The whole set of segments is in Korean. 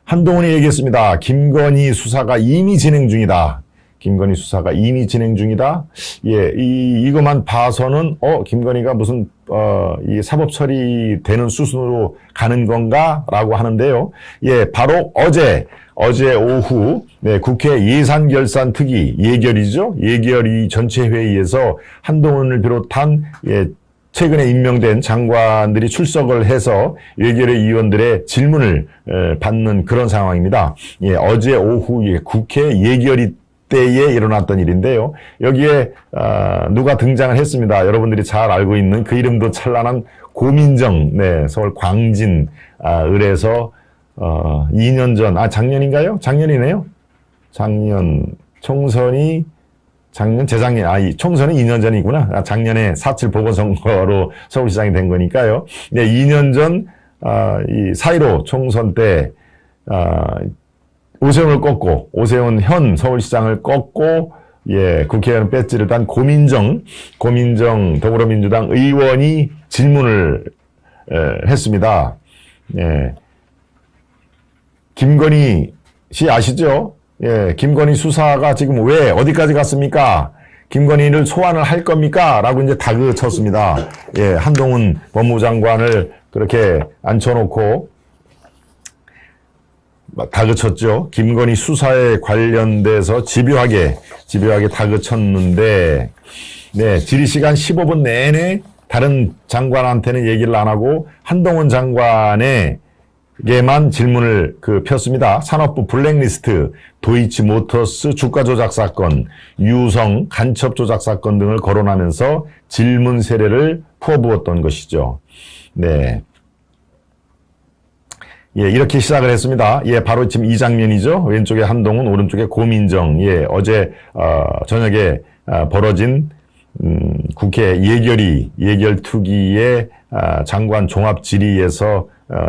한동훈이 얘기했습니다. 김건희 수사가 이미 진행 중이다. 김건희 수사가 이미 진행 중이다. 예, 이것만 봐서는, 김건희가 무슨, 이 사법 처리되는 수순으로 가는 건가? 라고 하는데요. 예, 바로 어제 오후, 네, 국회 예산결산특위 예결이죠. 예결위 전체 회의에서 한동훈을 비롯한, 예, 최근에 임명된 장관들이 출석을 해서 예결위 위원들의 질문을 받는 그런 상황입니다. 예, 어제 오후에 국회 예결위 때에 일어났던 일인데요. 여기에 누가 등장을 했습니다. 여러분들이 잘 알고 있는 그 이름도 찬란한 고민정, 네, 서울 광진 을에서 2년 전, 작년인가요? 작년이네요. 재작년, 총선이 2년 전이구나. 작년에 4.7 보궐선거로 서울시장이 된 거니까요. 네, 2년 전, 이 4.15 총선 때, 오세훈 현 서울시장을 꺾고, 예, 국회의원 배지를 단 고민정 더불어민주당 의원이 질문을, 했습니다. 예. 김건희 씨 아시죠? 예, 김건희 수사가 지금 왜 어디까지 갔습니까? 김건희를 소환을 할 겁니까? 라고 이제 다그쳤습니다. 예, 한동훈 법무장관을 그렇게 앉혀놓고 다그쳤죠. 김건희 수사에 관련돼서 집요하게 다그쳤는데, 네, 질의시간 15분 내내 다른 장관한테는 얘기를 안 하고 한동훈 장관의 게만 질문을 폈습니다. 산업부 블랙리스트, 도이치모터스 주가 조작 사건, 유성 간첩 조작 사건 등을 거론하면서 질문 세례를 퍼부었던 것이죠. 네. 예, 이렇게 시작을 했습니다. 예, 바로 지금 이 장면이죠. 왼쪽에 한동훈, 오른쪽에 고민정. 예, 어제, 저녁에, 벌어진, 국회 예결투기의 장관 종합 질의에서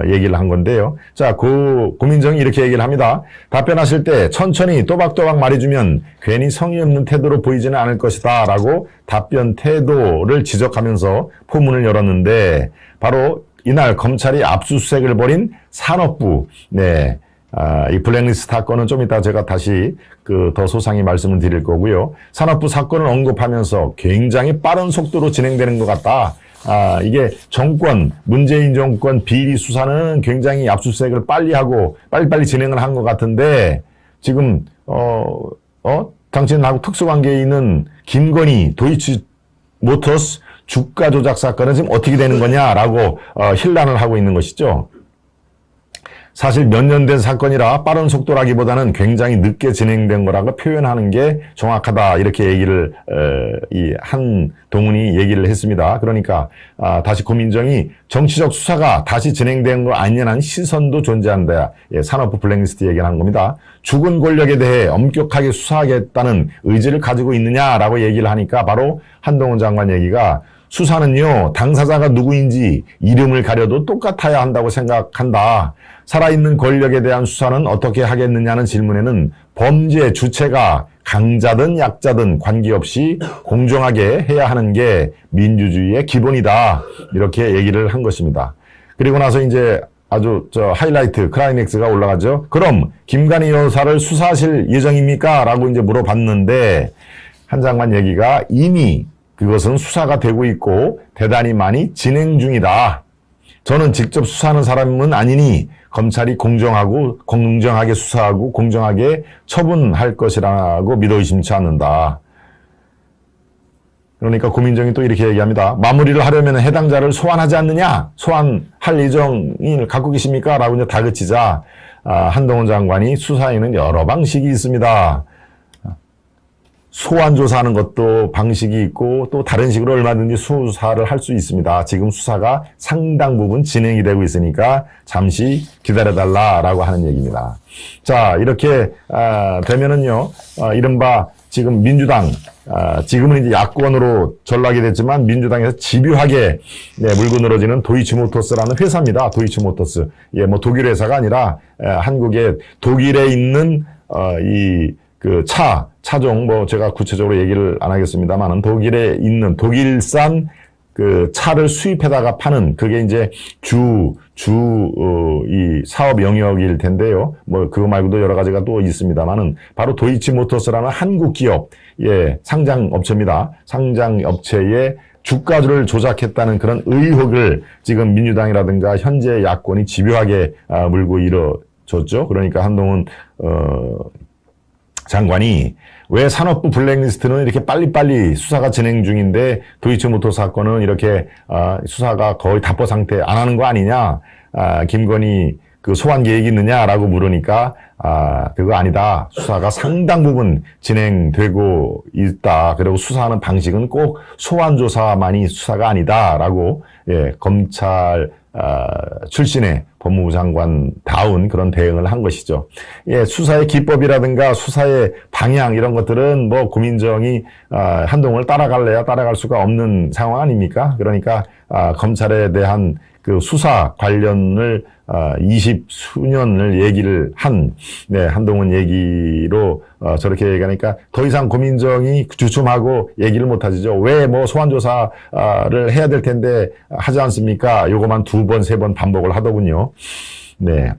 얘기를 한 건데요. 자, 고민정이 이렇게 얘기를 합니다. 답변하실 때 천천히 또박또박 말해주면 괜히 성의 없는 태도로 보이지는 않을 것이다. 라고 답변 태도를 지적하면서 포문을 열었는데, 바로 이날 검찰이 압수수색을 벌인 산업부, 네, 이 블랙리스트 사건은 좀 이따 제가 다시 더 소상히 말씀을 드릴 거고요. 산업부 사건을 언급하면서 굉장히 빠른 속도로 진행되는 것 같다. 이게 문재인 정권 비리 수사는 굉장히 압수수색을 빨리 하고 빨리빨리 진행을 한 것 같은데, 지금, 당신하고 특수관계에 있는 김건희 도이치모터스 주가 조작 사건은 지금 어떻게 되는 거냐라고, 힐난을 하고 있는 것이죠. 사실 몇 년 된 사건이라 빠른 속도라기보다는 굉장히 늦게 진행된 거라고 표현하는 게 정확하다. 이렇게 얘기를, 한동훈이 얘기를 했습니다. 그러니까, 다시 고민정이 정치적 수사가 다시 진행된 거 아니냐는 시선도 존재한다. 예, 산업부 블랙리스트 얘기를 한 겁니다. 죽은 권력에 대해 엄격하게 수사하겠다는 의지를 가지고 있느냐라고 얘기를 하니까 바로 한동훈 장관 얘기가 수사는요, 당사자가 누구인지 이름을 가려도 똑같아야 한다고 생각한다. 살아있는 권력에 대한 수사는 어떻게 하겠느냐는 질문에는 범죄 주체가 강자든 약자든 관계없이 공정하게 해야 하는 게 민주주의의 기본이다. 이렇게 얘기를 한 것입니다. 그리고 나서 이제 아주 하이라이트, 클라이맥스가 올라가죠. 그럼 김건희 여사를 수사하실 예정입니까? 라고 이제 물어봤는데, 한 장관 얘기가 이미 그것은 수사가 되고 있고 대단히 많이 진행 중이다. 저는 직접 수사하는 사람은 아니니 검찰이 공정하게 수사하고 공정하게 처분할 것이라고 믿어 의심치 않는다. 그러니까 고민정이 또 이렇게 얘기합니다. 마무리를 하려면 해당자를 소환하지 않느냐? 소환할 예정을 갖고 계십니까? 라고 이제 다그치자 한동훈 장관이 수사에는 여러 방식이 있습니다. 소환 조사하는 것도 방식이 있고 또 다른 식으로 얼마든지 수사를 할 수 있습니다. 지금 수사가 상당 부분 진행이 되고 있으니까 잠시 기다려달라라고 하는 얘기입니다. 자, 이렇게 되면은요, 이른바 지금 민주당, 지금은 이제 야권으로 전락이 됐지만 민주당에서 집요하게 물고 늘어지는 도이치모터스라는 회사입니다. 도이치모터스. 예, 뭐 독일 회사가 아니라 한국의 독일에 있는 차종, 제가 구체적으로 얘기를 안 하겠습니다만은 독일에 있는 독일산 그 차를 수입해다가 파는 그게 이제 이 사업 영역일 텐데요. 뭐 그거 말고도 여러 가지가 또 있습니다만은 바로 도이치모터스라는 한국 기업, 예, 상장 업체입니다. 상장 업체의 주가를 조작했다는 그런 의혹을 지금 민주당이라든가 현재 야권이 집요하게 물고 일어섰죠. 그러니까 한동훈 장관이 왜 산업부 블랙리스트는 이렇게 빨리빨리 수사가 진행 중인데 도이치모터 사건은 이렇게 수사가 거의 답보 상태 안 하는 거 아니냐, 김건희 그 소환 계획이 있느냐라고 물으니까 그거 아니다. 수사가 상당 부분 진행되고 있다. 그리고 수사하는 방식은 꼭 소환 조사만이 수사가 아니다라고, 예, 검찰 출신의 법무부 장관다운 그런 대응을 한 것이죠. 예, 수사의 기법이라든가 수사의 방향 이런 것들은 뭐 고민정이 한동훈을 따라갈래야 따라갈 수가 없는 상황 아닙니까? 그러니까 검찰에 대한 그 수사 관련을 20수년을 얘기를 한, 네, 한동훈 얘기로 저렇게 얘기하니까 더 이상 고민정이 주춤하고 얘기를 못 하시죠. 왜 뭐 소환조사를 해야 될 텐데 하지 않습니까? 요거만 2번, 3번 반복을 하더군요. 네.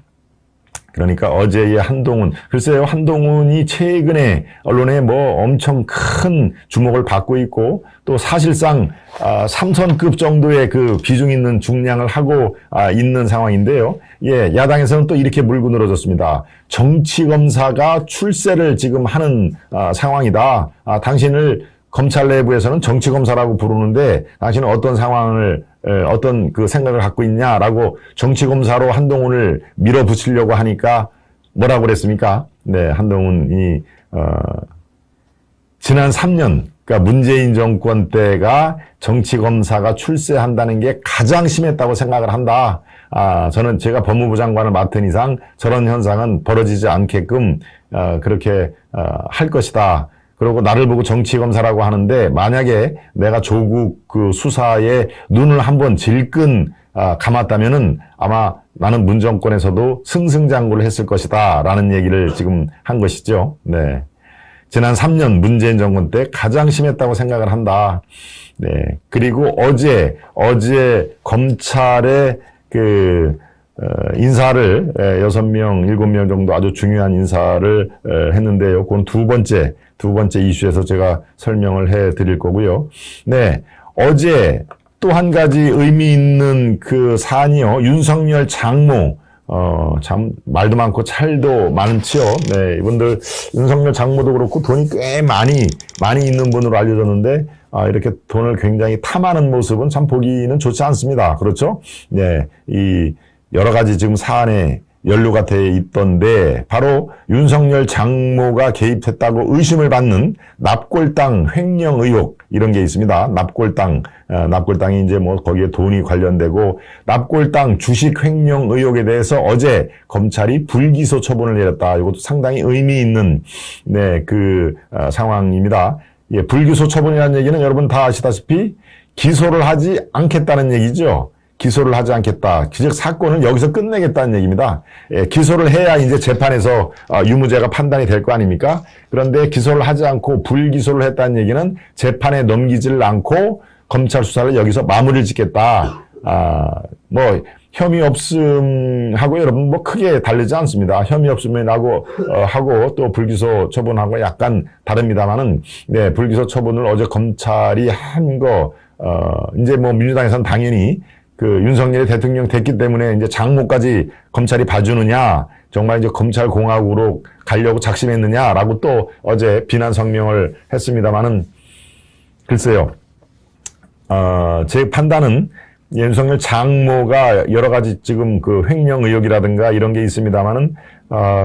그러니까 어제의 한동훈, 글쎄요, 한동훈이 최근에 언론에 뭐 엄청 큰 주목을 받고 있고 또 사실상 3선급 정도의 그 비중 있는 중량을 하고 있는 상황인데요. 예, 야당에서는 또 이렇게 물고 늘어졌습니다. 정치검사가 출세를 지금 하는 상황이다. 당신을 검찰 내부에서는 정치검사라고 부르는데 당신은 어떤 상황을 어떤 그 생각을 갖고 있냐라고 정치검사로 한동훈을 밀어붙이려고 하니까 뭐라고 그랬습니까? 네, 한동훈이 지난 3년, 그러니까 문재인 정권 때가 정치검사가 출세한다는 게 가장 심했다고 생각을 한다. 저는 제가 법무부 장관을 맡은 이상 저런 현상은 벌어지지 않게끔 그렇게 할 것이다. 그리고 나를 보고 정치검사라고 하는데 만약에 내가 조국 그 수사에 눈을 한번 질끈 감았다면은 아마 나는 문정권에서도 승승장구를 했을 것이다 라는 얘기를 지금 한 것이죠. 네. 지난 3년 문재인 정권 때 가장 심했다고 생각을 한다. 네. 그리고 어제 검찰의 그 인사를 6명, 7명 정도 아주 중요한 인사를 했는데요. 그건 두 번째 이슈에서 제가 설명을 해 드릴 거고요. 네. 어제 또 한 가지 의미 있는 그 사안이요. 윤석열 장모. 참, 말도 많고 찰도 많지요. 네. 이분들, 윤석열 장모도 그렇고 돈이 꽤 많이 있는 분으로 알려졌는데, 이렇게 돈을 굉장히 탐하는 모습은 참 보기는 좋지 않습니다. 그렇죠? 네. 이, 여러 가지 지금 사안에 연루가 돼 있던데 바로 윤석열 장모가 개입했다고 의심을 받는 납골당 횡령 의혹 이런 게 있습니다. 납골당이 이제 뭐 거기에 돈이 관련되고 납골당 주식 횡령 의혹에 대해서 어제 검찰이 불기소 처분을 내렸다. 이것도 상당히 의미 있는 네, 그 상황입니다. 예, 불기소 처분이라는 얘기는 여러분 다 아시다시피 기소를 하지 않겠다는 얘기죠. 기소를 하지 않겠다. 즉 사건을 여기서 끝내겠다는 얘기입니다. 예, 기소를 해야 이제 재판에서 유무죄가 판단이 될 거 아닙니까? 그런데 기소를 하지 않고 불기소를 했다는 얘기는 재판에 넘기지를 않고 검찰 수사를 여기서 마무리를 짓겠다. 뭐 혐의 없음하고 여러분 뭐 크게 다르지 않습니다. 혐의 없음이라고 하고 또 불기소 처분하고 약간 다릅니다만은 네, 불기소 처분을 어제 검찰이 한 거 이제 뭐 민주당에서는 당연히 그 윤석열이 대통령 됐기 때문에 이제 장모까지 검찰이 봐주느냐, 정말 이제 검찰 공화국으로 가려고 작심했느냐라고 또 어제 비난 성명을 했습니다만은 글쎄요, 제 판단은 윤석열 장모가 여러 가지 지금 그 횡령 의혹이라든가 이런 게 있습니다만은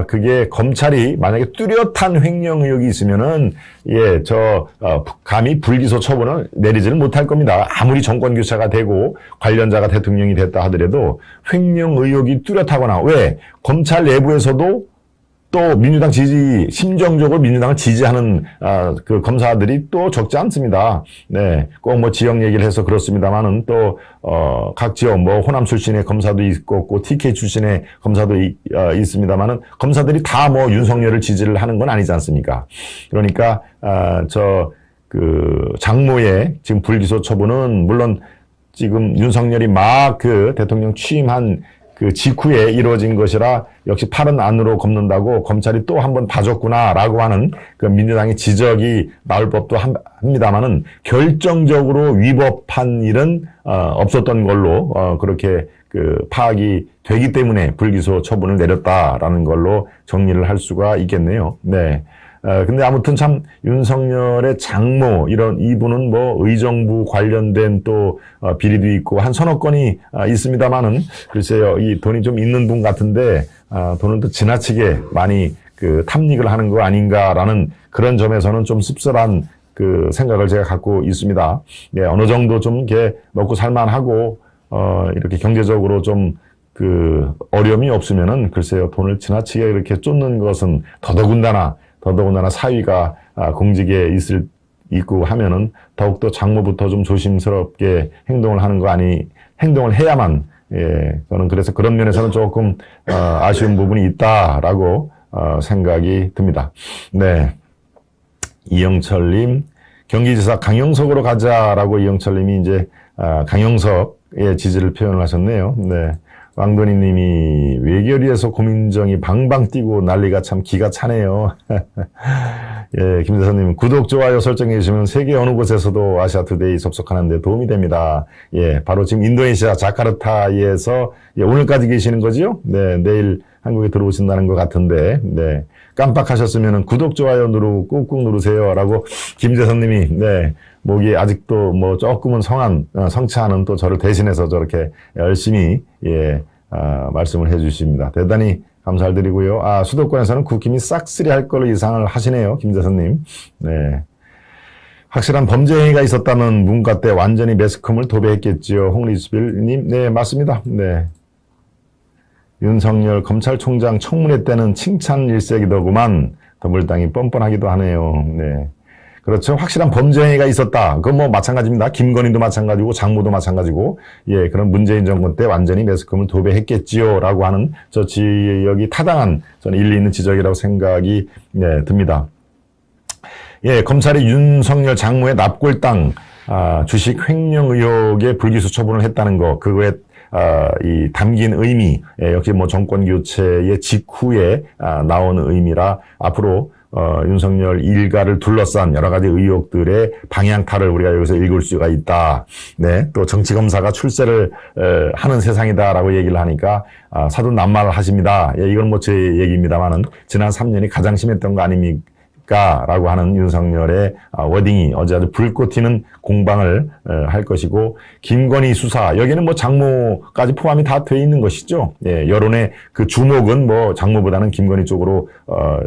그게 검찰이 만약에 뚜렷한 횡령 의혹이 있으면은 예, 감히 불기소 처분을 내리지를 못할 겁니다. 아무리 정권 교체가 되고 관련자가 대통령이 됐다 하더라도 횡령 의혹이 뚜렷하거나 왜 검찰 내부에서도 또 민주당 심정적으로 민주당을 지지하는, 그 검사들이 또 적지 않습니다. 네. 꼭 뭐 지역 얘기를 해서 그렇습니다만은 또, 각 지역 뭐 호남 출신의 검사도 있고, TK 출신의 검사도 있습니다만은 검사들이 다 뭐 윤석열을 지지를 하는 건 아니지 않습니까? 그러니까, 장모의 지금 불기소 처분은 물론 지금 윤석열이 막 그 대통령 취임한 그 직후에 이루어진 것이라 역시 팔은 안으로 걷는다고 검찰이 또 한 번 봐줬구나라고 하는 그 민주당의 지적이 나올 법도 합니다만은 결정적으로 위법한 일은 없었던 걸로 그렇게 그 파악이 되기 때문에 불기소 처분을 내렸다라는 걸로 정리를 할 수가 있겠네요. 네. 근데 아무튼 참 윤석열의 장모 이분은 뭐 의정부 관련된 또 비리도 있고 한 서너 건이 있습니다만은 글쎄요, 이 돈이 좀 있는 분 같은데 돈을 또 지나치게 많이 그 탐닉을 하는 거 아닌가라는 그런 점에서는 좀 씁쓸한 그 생각을 제가 갖고 있습니다. 네, 어느 정도 좀 이렇게 먹고 살만하고 이렇게 경제적으로 좀 그 어려움이 없으면은 글쎄요, 돈을 지나치게 이렇게 쫓는 것은 더더군다나 사위가 공직에 있고 하면은 더욱더 장모부터 좀 조심스럽게 행동을 하는 거 행동을 해야만, 예, 저는 그래서 그런 면에서는 조금, 아쉬운 부분이 있다라고, 생각이 듭니다. 네. 이영철님, 경기지사 강용석으로 가자라고 이영철님이 이제, 강용석의 지지를 표현을 하셨네요. 네. 왕돈이 님이 외교리에서 고민정이 방방 뛰고 난리가 참 기가 차네요. 예, 김대선님 구독, 좋아요 설정해 주시면 세계 어느 곳에서도 아시아투데이 접속하는 데 도움이 됩니다. 예, 바로 지금 인도네시아 자카르타에서 오늘까지 계시는 거죠? 네, 내일 한국에 들어오신다는 것 같은데, 네. 깜빡하셨으면 구독, 좋아요 꾹꾹 누르세요. 라고 김대선님이, 네. 목이 아직도 뭐 조금은 성취하는 또 저를 대신해서 저렇게 열심히, 예, 말씀을 해 주십니다. 대단히 감사드리고요. 수도권에서는 국힘이 싹쓸이 할 걸로 예상을 하시네요. 김대선님. 네. 확실한 범죄 행위가 있었다면 문과 때 완전히 매스컴을 도배했겠지요. 홍리스빌님. 네, 맞습니다. 네. 윤석열 검찰총장 청문회 때는 칭찬 일색이더구만 더불당이 뻔뻔하기도 하네요. 네. 그렇죠. 확실한 범죄 행위가 있었다. 그건 뭐 마찬가지입니다. 김건희도 마찬가지고 장모도 마찬가지고, 예, 그런 문재인 정권 때 완전히 매스컴을 도배했겠지요. 라고 하는 저 지역이 타당한 저는 일리 있는 지적이라고 생각이, 네, 듭니다. 예, 검찰이 윤석열 장모의 납골당, 주식 횡령 의혹에 불기소 처분을 했다는 거, 그거에 이 담긴 의미, 예, 역시 뭐 정권 교체의 직후에 나온 의미라 앞으로 윤석열 일가를 둘러싼 여러 가지 의혹들의 방향타를 우리가 여기서 읽을 수가 있다. 네, 또 정치검사가 출세를 하는 세상이다라고 얘기를 하니까 사돈난말을 하십니다. 예, 이건 뭐 제 얘기입니다만은 지난 3년이 가장 심했던 거 아닙니까? 라고 하는 윤석열의 워딩이 어제 아주 불꽃 튀는 공방을 할 것이고, 김건희 수사, 여기는 뭐 장모까지 포함이 다 돼 있는 것이죠. 예, 여론의 그 주목은 뭐 장모보다는 김건희 쪽으로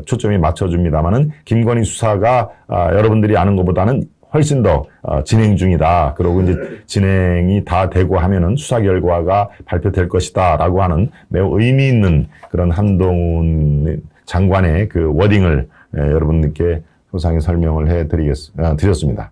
초점이 맞춰줍니다만은 김건희 수사가 여러분들이 아는 것보다는 훨씬 더 진행 중이다. 그러고 이제 진행이 다 되고 하면은 수사 결과가 발표될 것이다라고 하는 매우 의미 있는 그런 한동훈 장관의 그 워딩을, 예, 여러분들께 소상히 설명을 드렸습니다.